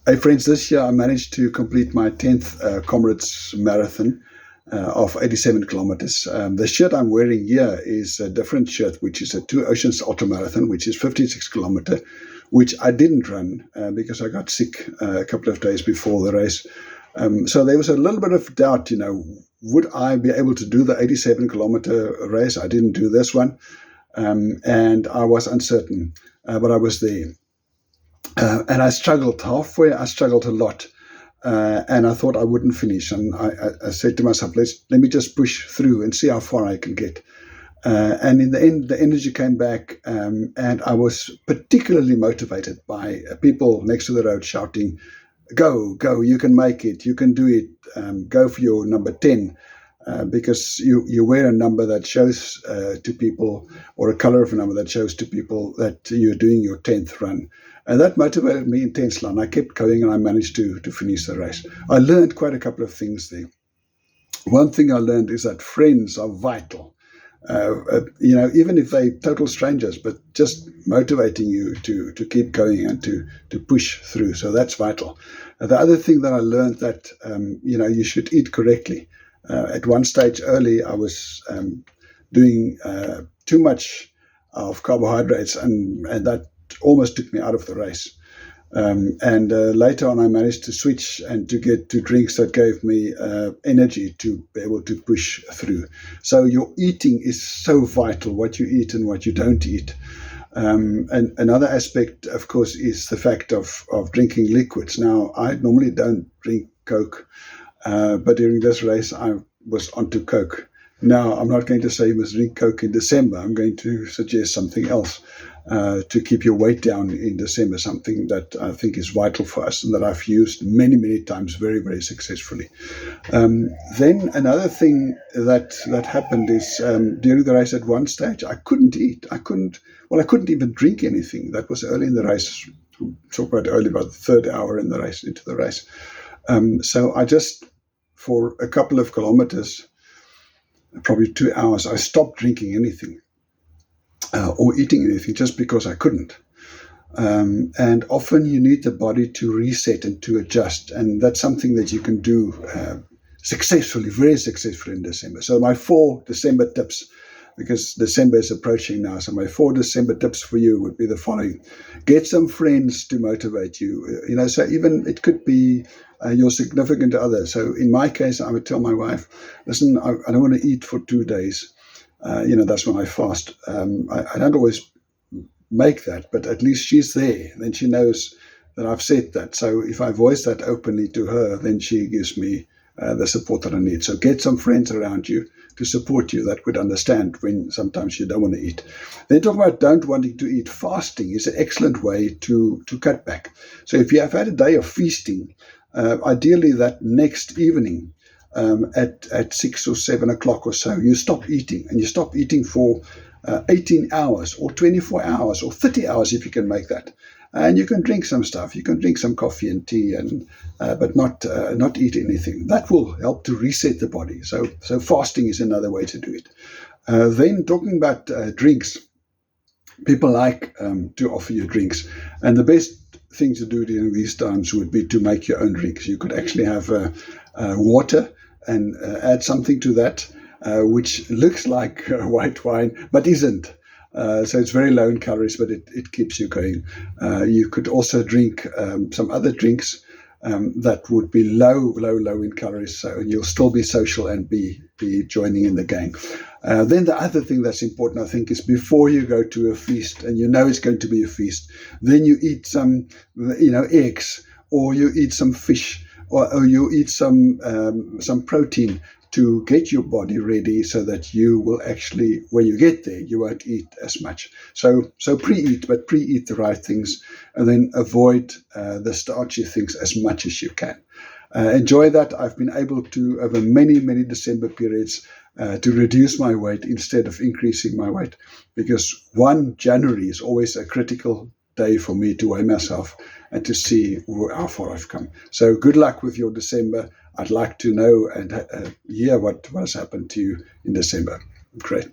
Hey friends, this year I managed to complete my 10th Comrades Marathon of 87 kilometers. The shirt I'm wearing here is a different shirt, which is a Two Oceans Ultra Marathon, which is 56 kilometer, which I didn't run because I got sick a couple of days before the race. So there was a little bit of doubt, would I be able to do the 87 kilometer race? I didn't do this one, and I was uncertain, but I was there. And I struggled halfway. I struggled a lot, and I thought I wouldn't finish. And I said to myself, let me just push through and see how far I can get. And in the end, the energy came back, and I was particularly motivated by people next to the road shouting, "Go, go! You can make it. You can do it. Go for your number 10." Because you wear a number that shows to people, or a color of a number that shows to people that you're doing your 10th run. And that motivated me intensely, and I kept going, and I managed to finish the race. I learned quite a couple of things there. One thing I learned is that friends are vital. Even if they're total strangers, but just motivating you to keep going and to push through. So that's vital. The other thing that I learned that, you should eat correctly. At one stage early, I was doing too much of carbohydrates, and that almost took me out of the race. And later on, I managed to switch and to get to drinks that gave me energy to be able to push through. So your eating is so vital, what you eat and what you don't eat. And another aspect, of course, is the fact of drinking liquids. Now, I normally don't drink Coke, but during this race, I was onto Coke. Now, I'm not going to say you must drink Coke in December. I'm going to suggest something else to keep your weight down in December, something that I think is vital for us and that I've used many, many times very, very successfully. Then another thing that happened is during the race at one stage, I couldn't eat. I couldn't even drink anything. That was early in the race, so quite early, about the third hour into the race. So I just, for a couple of kilometers, probably 2 hours, I stopped drinking anything or eating anything just because I couldn't. And often you need the body to reset and to adjust. And that's something that you can do successfully, very successfully in December. So my 4 December tips, because December is approaching now, so my 4 December tips for you would be the following. Get some friends to motivate you. So even it could be your significant other. So in my case, I would tell my wife, listen, I don't want to eat for 2 days. That's when I fast. I don't always make that, but at least she's there. Then she knows that I've said that. So if I voice that openly to her, then she gives me the support that I need. So get some friends around you to support you that would understand when sometimes you don't want to eat. Then talk about don't wanting to eat. Fasting is an excellent way to cut back. So if you have had a day of feasting, ideally that next evening at 6 or 7 o'clock or so, you stop eating, and you stop eating for 18 hours or 24 hours or 30 hours if you can make that. And you can drink some stuff. You can drink some coffee and tea, but not eat anything. That will help to reset the body. So fasting is another way to do it. Then talking about drinks, people like to offer you drinks, and the best thing to do during these times would be to make your own drinks. You could actually have water and add something to that, which looks like white wine, but isn't. So it's very low in calories, but it keeps you going. You could also drink some other drinks that would be low in calories, so you'll still be social and be joining in the gang. Then the other thing that's important, I think, is before you go to a feast, and it's going to be a feast, then you eat some, eggs, or you eat some fish, or you eat some protein to get your body ready so that you will actually, when you get there, you won't eat as much. So pre-eat, but pre-eat the right things, and then avoid the starchy things as much as you can. Enjoy that. I've been able to, over many, many December periods, to reduce my weight instead of increasing my weight, because 1 January is always a critical day for me to weigh myself and to see how far I've come. So good luck with your December. I'd like to know and hear what has happened to you in December. Great.